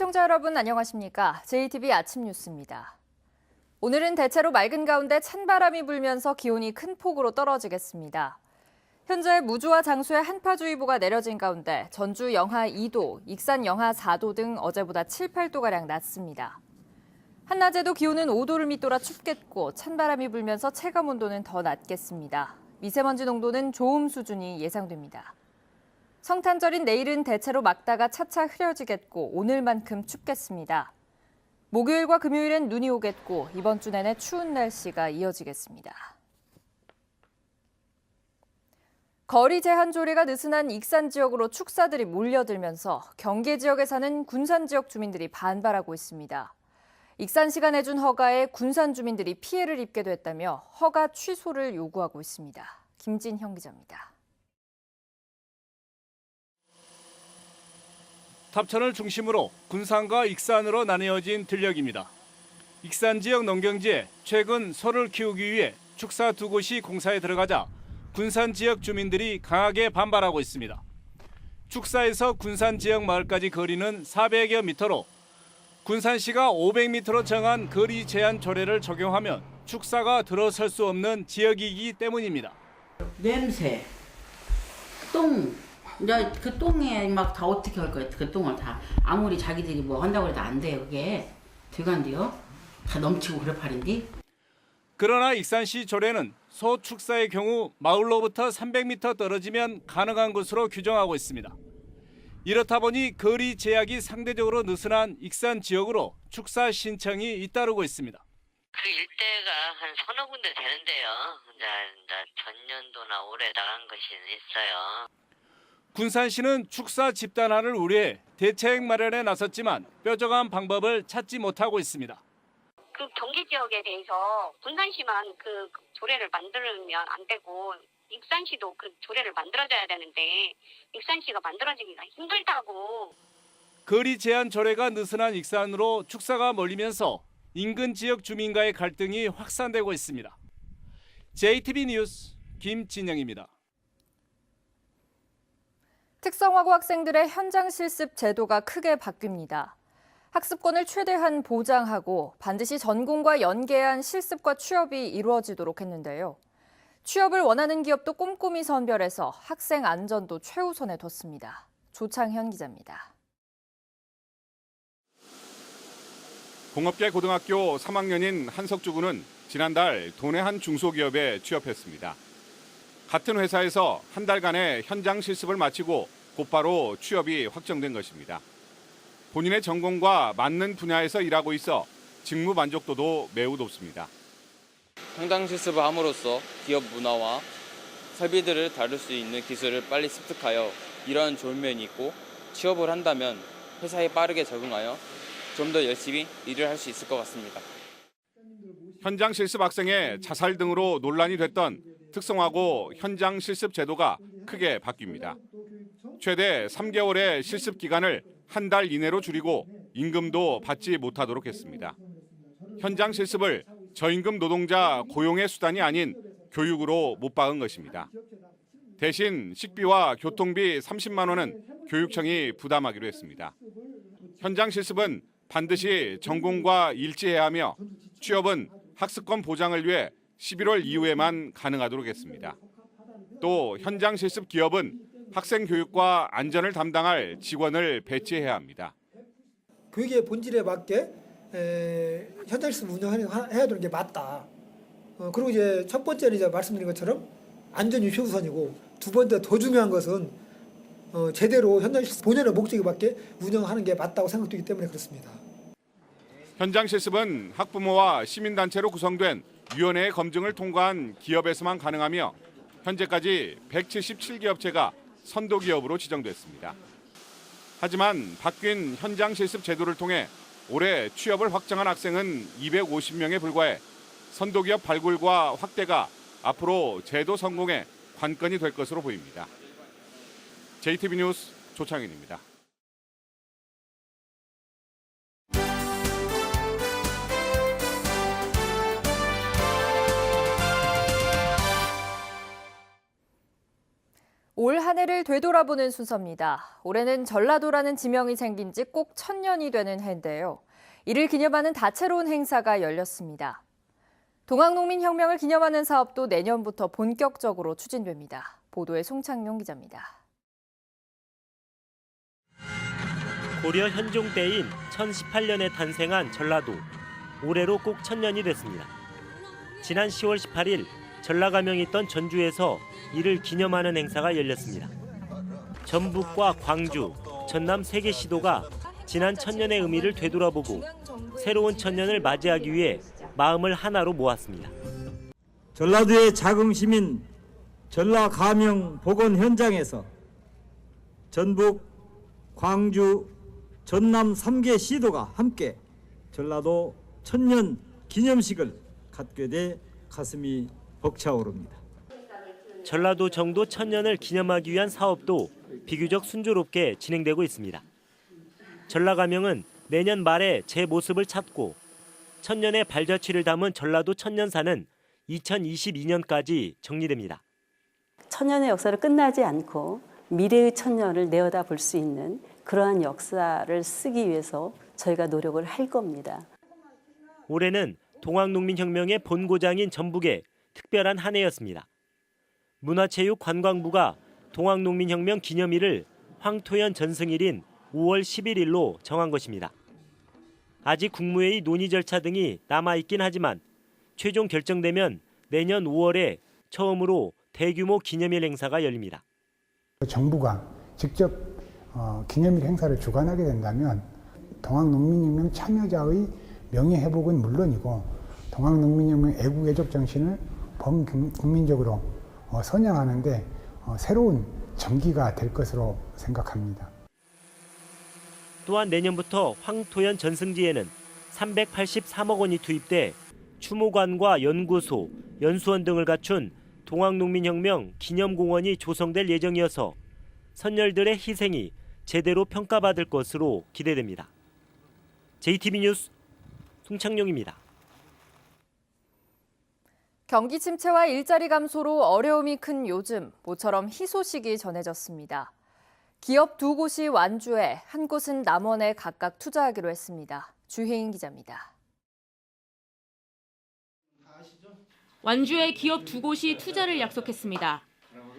시청자 여러분 안녕하십니까? JTBC 아침 뉴스입니다. 오늘은 대체로 맑은 가운데 찬바람이 불면서 기온이 큰 폭으로 떨어지겠습니다. 현재 무주와 장수에 한파주의보가 내려진 가운데 전주 영하 2도, 익산 영하 4도 등 어제보다 7, 8도가량 낮습니다. 한낮에도 기온은 5도를 밑돌아 춥겠고 찬바람이 불면서 체감온도는 더 낮겠습니다. 미세먼지 농도는 좋음 수준이 예상됩니다. 성탄절인 내일은 대체로 맑다가 차차 흐려지겠고 오늘만큼 춥겠습니다. 목요일과 금요일엔 눈이 오겠고 이번 주 내내 추운 날씨가 이어지겠습니다. 거리 제한 조례가 느슨한 익산 지역으로 축사들이 몰려들면서 경계 지역에 사는 군산 지역 주민들이 반발하고 있습니다. 익산시가 내준 허가에 군산 주민들이 피해를 입게 됐다며 허가 취소를 요구하고 있습니다. 김진형 기자입니다. 탑천을 중심으로 군산과 익산으로 나뉘어진 들녘입니다. 익산 지역 농경지에 최근 소를 키우기 위해 축사 두 곳이 공사에 들어가자 군산 지역 주민들이 강하게 반발하고 있습니다. 축사에서 군산 지역 마을까지 거리는 400여 미터로 군산시가 500m로 정한 거리 제한 조례를 적용하면 축사가 들어설 수 없는 지역이기 때문입니다. 냄새, 똥, 이제 그 똥에 막 다 어떻게 할 거야? 그 똥을 다 아무리 자기들이 뭐 한다고 해도 안 돼요. 그게 되간디요. 다 넘치고 그럴 판인데. 그러나 익산시 조례는 소 축사의 경우 마을로부터 300m 떨어지면 가능한 것으로 규정하고 있습니다. 이렇다 보니 거리 제약이 상대적으로 느슨한 익산 지역으로 축사 신청이 잇따르고 있습니다. 그 일대가 한 서너 군데 되는데요. 이제 전년도나 올해 나간 것이 있어요. 군산시는 축사 집단화를 우려해 대책 마련에 나섰지만 뾰족한 방법을 찾지 못하고 있습니다. 그 경계 지역에 대해서 군산시만 그 조례를 만들면 안 되고 익산시도 그 조례를 만들어줘야 되는데 익산시가 만들어지기가 힘들다고. 거리 제한 조례가 느슨한 익산으로 축사가 몰리면서 인근 지역 주민과의 갈등이 확산되고 있습니다. JTBC 뉴스 김진영입니다. 특성화고 학생들의 현장 실습 제도가 크게 바뀝니다. 학습권을 최대한 보장하고 반드시 전공과 연계한 실습과 취업이 이루어지도록 했는데요. 취업을 원하는 기업도 꼼꼼히 선별해서 학생 안전도 최우선에 뒀습니다. 조창현 기자입니다. 공업계 고등학교 3학년인 한석주 군은 지난달 도내 한 중소기업에 취업했습니다. 같은 회사에서 한 달간의 현장 실습을 마치고 곧바로 취업이 확정된 것입니다. 본인의 전공과 맞는 분야에서 일하고 있어 직무 만족도도 매우 높습니다. 현장 실습을 함으로써 기업 문화와 설비들을 다룰 수 있는 기술을 빨리 습득하여 이러한 좋은 면이 있고 취업을 한다면 회사에 빠르게 적응하여 좀 더 열심히 일을 할 수 있을 것 같습니다. 현장 실습 학생의 자살 등으로 논란이 됐던 특성화고 현장 실습 제도가 크게 바뀝니다. 최대 3개월의 실습 기간을 한 달 이내로 줄이고 임금도 받지 못하도록 했습니다. 현장 실습을 저임금 노동자 고용의 수단이 아닌 교육으로 못 박은 것입니다. 대신 식비와 교통비 30만 원은 교육청이 부담하기로 했습니다. 현장 실습은 반드시 전공과 일치해야 하며 취업은 학습권 보장을 위해 11월 이후에만 가능하도록 했습니다. 또 현장 실습 기업은 학생 교육과 안전을 담당할 직원을 배치해야 합니다. 교육의 본질에 맞게 현장 실습 운영해야 되는 게 맞다. 그리고 이제 첫 번째는 이제 말씀드린 것처럼 안전이 최우선이고 두 번째 더 중요한 것은 제대로 현장 실습 본연의 목적에 맞게 운영하는 게 맞다고 생각되기 때문에 그렇습니다. 현장 실습은 학부모와 시민단체로 구성된 위원회의 검증을 통과한 기업에서만 가능하며 현재까지 177기업체가 선도기업으로 지정됐습니다. 하지만 바뀐 현장 실습 제도를 통해 올해 취업을 확정한 학생은 250명에 불과해 선도기업 발굴과 확대가 앞으로 제도 성공의 관건이 될 것으로 보입니다. JTBC 뉴스 조창현입니다. 올 한 해를 되돌아보는 순서입니다. 올해는 전라도라는 지명이 생긴 지 꼭 1000년이 되는 해인데요. 이를 기념하는 다채로운 행사가 열렸습니다. 동학농민혁명을 기념하는 사업도 내년부터 본격적으로 추진됩니다. 보도에 송창용 기자입니다. 고려 현종 때인 1018년에 탄생한 전라도. 올해로 꼭 1000년이 됐습니다. 지난 10월 18일 전라가명이 있던 전주에서 이를 기념하는 행사가 열렸습니다. 전북과 광주, 전남 3개 시도가 지난 1000년의 의미를 되돌아보고 새로운 1000년을 맞이하기 위해 마음을 하나로 모았습니다. 전라도의 자긍심인 전라가명 복원 현장에서 전북, 광주, 전남 3개 시도가 함께 전라도 1000년 기념식을 갖게 돼 가슴이 벅차오릅니다. 전라도 정도 1000년을 기념하기 위한 사업도 비교적 순조롭게 진행되고 있습니다. 전라가명은 내년 말에 제 모습을 찾고 1000년의 발자취를 담은 전라도 천년사는 2022년까지 정리됩니다. 천년의 역사를 끝나지 않고 미래의 천년을 내어다 볼 수 있는 그러한 역사를 쓰기 위해서 저희가 노력을 할 겁니다. 올해는 동학농민혁명의 본고장인 전북에 특별한 한 해였습니다. 문화체육관광부가 동학농민혁명 기념일을 황토연 전승일인 5월 11일로 정한 것입니다. 아직 국무회의 논의 절차 등이 남아있긴 하지만 최종 결정되면 내년 5월에 처음으로 대규모 기념일 행사가 열립니다. 정부가 직접 기념일 행사를 주관하게 된다면 동학농민혁명 참여자의 명예회복은 물론이고 동학농민혁명 애국애적 정신을 범국민적으로 선양하는데 새로운 전기가 될 것으로 생각합니다. 또한 내년부터 황토연 전승지에는 383억 원이 투입돼 추모관과 연구소, 연수원 등을 갖춘 동학농민혁명 기념공원이 조성될 예정이어서 선열들의 희생이 제대로 평가받을 것으로 기대됩니다. JTB 뉴스 송창용입니다. 경기 침체와 일자리 감소로 어려움이 큰 요즘, 모처럼 희소식이 전해졌습니다. 기업 2곳이 완주에, 한 곳은 남원에 각각 투자하기로 했습니다. 주혜인 기자입니다. 완주에 기업 2곳이 투자를 약속했습니다.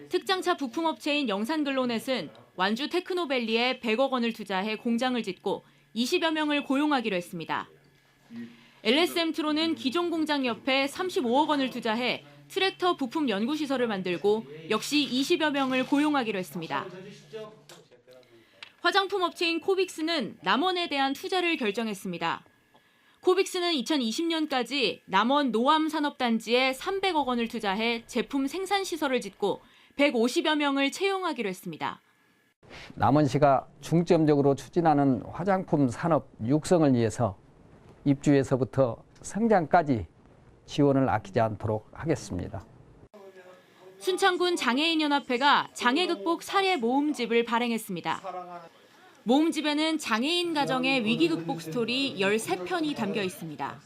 특장차 부품업체인 영산글로넷은 완주 테크노밸리에 100억 원을 투자해 공장을 짓고 20여 명을 고용하기로 했습니다. LSM트로는 기존 공장 옆에 35억 원을 투자해 트랙터 부품 연구시설을 만들고 역시 20여 명을 고용하기로 했습니다. 화장품 업체인 코빅스는 남원에 대한 투자를 결정했습니다. 코빅스는 2020년까지 남원 노암산업단지에 300억 원을 투자해 제품 생산시설을 짓고 150여 명을 채용하기로 했습니다. 남원시가 중점적으로 추진하는 화장품 산업 육성을 위해서 입주에서부터 성장까지 지원을 아끼지 않도록 하겠습니다. 순창군 장애인연합회가 장애 극복 사례 모음집을 발행했습니다. 모음집에는 장애인 가정의 위기 극복 스토리 13편이 담겨 있습니다.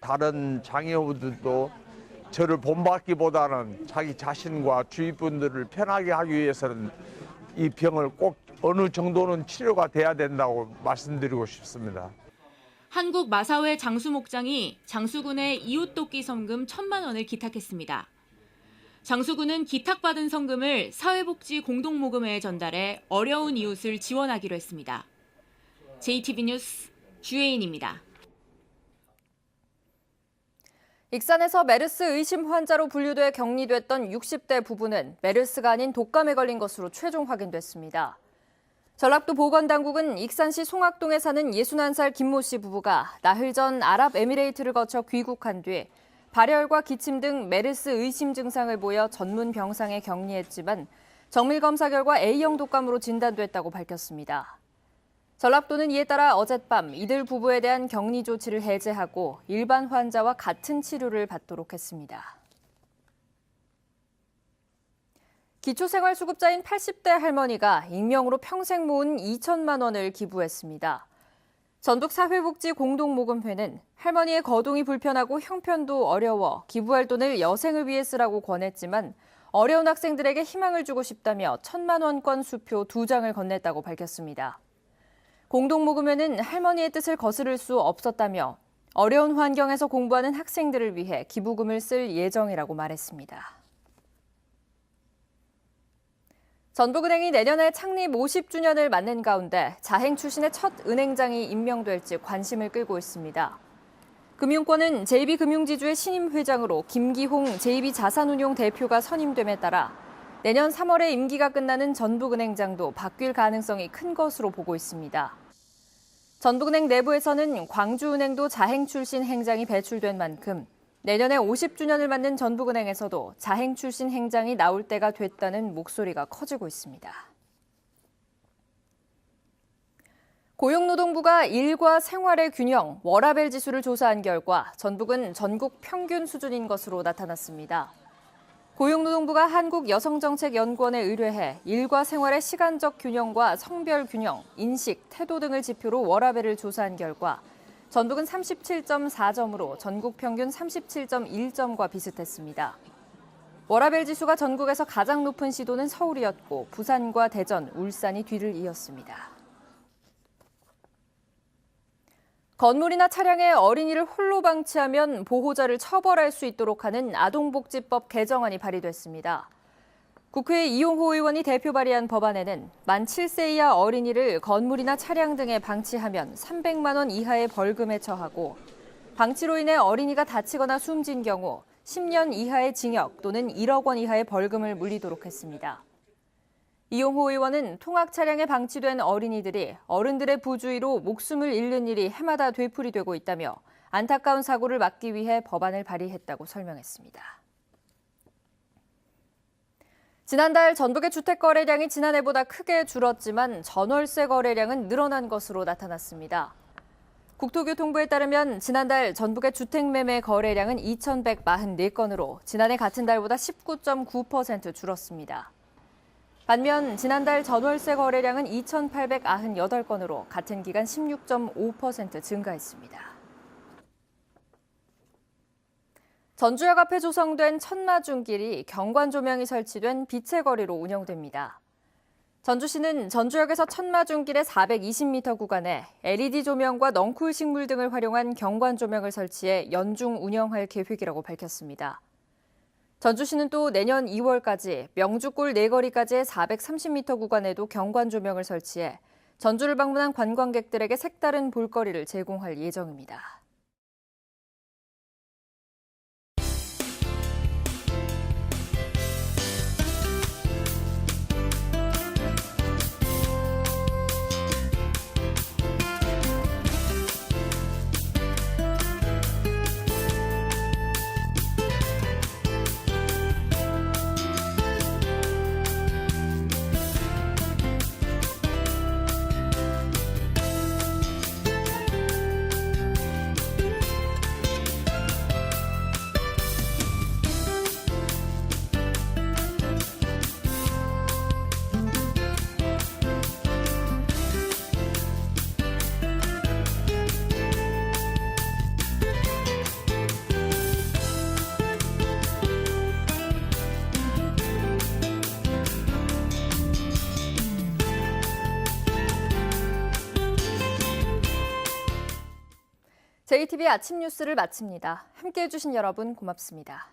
다른 장애우들도 저를 본받기보다는 자기 자신과 주위 분들을 편하게 하기 위해서는 이 병을 꼭 어느 정도는 치료가 돼야 된다고 말씀드리고 싶습니다. 한국마사회 장수목장이 장수군의 이웃돕기 성금 1,000만 원을 기탁했습니다. 장수군은 기탁받은 성금을 사회복지 공동모금회에 전달해 어려운 이웃을 지원하기로 했습니다. JTB 뉴스 주혜인입니다. 익산에서 메르스 의심 환자로 분류돼 격리됐던 60대 부부는 메르스가 아닌 독감에 걸린 것으로 최종 확인됐습니다. 전라도 보건당국은 익산시 송악동에 사는 61살 김모 씨 부부가 나흘 전 아랍에미레이트를 거쳐 귀국한 뒤 발열과 기침 등 메르스 의심 증상을 보여 전문 병상에 격리했지만 정밀 검사 결과 A형 독감으로 진단됐다고 밝혔습니다. 전라도는 이에 따라 어젯밤 이들 부부에 대한 격리 조치를 해제하고 일반 환자와 같은 치료를 받도록 했습니다. 기초생활수급자인 80대 할머니가 익명으로 평생 모은 2천만 원을 기부했습니다. 전북사회복지공동모금회는 할머니의 거동이 불편하고 형편도 어려워 기부할 돈을 여생을 위해 쓰라고 권했지만 어려운 학생들에게 희망을 주고 싶다며 1,000만 원권 수표 2장을 건넸다고 밝혔습니다. 공동모금회는 할머니의 뜻을 거스를 수 없었다며 어려운 환경에서 공부하는 학생들을 위해 기부금을 쓸 예정이라고 말했습니다. 전북은행이 내년에 창립 50주년을 맞는 가운데 자행 출신의 첫 은행장이 임명될지 관심을 끌고 있습니다. 금융권은 JB금융지주의 신임 회장으로 김기홍 JB자산운용 대표가 선임됨에 따라 내년 3월에 임기가 끝나는 전북은행장도 바뀔 가능성이 큰 것으로 보고 있습니다. 전북은행 내부에서는 광주은행도 자행 출신 행장이 배출된 만큼 내년에 50주년을 맞는 전북은행에서도 자행 출신 행장이 나올 때가 됐다는 목소리가 커지고 있습니다. 고용노동부가 일과 생활의 균형, 워라밸 지수를 조사한 결과 전북은 전국 평균 수준인 것으로 나타났습니다. 고용노동부가 한국여성정책연구원에 의뢰해 일과 생활의 시간적 균형과 성별 균형, 인식, 태도 등을 지표로 워라밸을 조사한 결과 전북은 37.4점으로 전국 평균 37.1점과 비슷했습니다. 워라밸 지수가 전국에서 가장 높은 시도는 서울이었고 부산과 대전, 울산이 뒤를 이었습니다. 건물이나 차량에 어린이를 홀로 방치하면 보호자를 처벌할 수 있도록 하는 아동복지법 개정안이 발의됐습니다. 국회 이용호 의원이 대표 발의한 법안에는 만 7세 이하 어린이를 건물이나 차량 등에 방치하면 300만 원 이하의 벌금에 처하고 방치로 인해 어린이가 다치거나 숨진 경우 10년 이하의 징역 또는 1억 원 이하의 벌금을 물리도록 했습니다. 이용호 의원은 통학 차량에 방치된 어린이들이 어른들의 부주의로 목숨을 잃는 일이 해마다 되풀이되고 있다며 안타까운 사고를 막기 위해 법안을 발의했다고 설명했습니다. 지난달 전북의 주택 거래량이 지난해보다 크게 줄었지만 전월세 거래량은 늘어난 것으로 나타났습니다. 국토교통부에 따르면 지난달 전북의 주택 매매 거래량은 2,144건으로 지난해 같은 달보다 19.9% 줄었습니다. 반면 지난달 전월세 거래량은 2,898건으로 같은 기간 16.5% 증가했습니다. 전주역 앞에 조성된 천마중길이 경관 조명이 설치된 빛의 거리로 운영됩니다. 전주시는 전주역에서 천마중길의 420m 구간에 LED 조명과 넝쿨 식물 등을 활용한 경관 조명을 설치해 연중 운영할 계획이라고 밝혔습니다. 전주시는 또 내년 2월까지 명주골 내거리까지의 430m 구간에도 경관 조명을 설치해 전주를 방문한 관광객들에게 색다른 볼거리를 제공할 예정입니다. JTBC 아침 뉴스를 마칩니다. 함께해 주신 여러분 고맙습니다.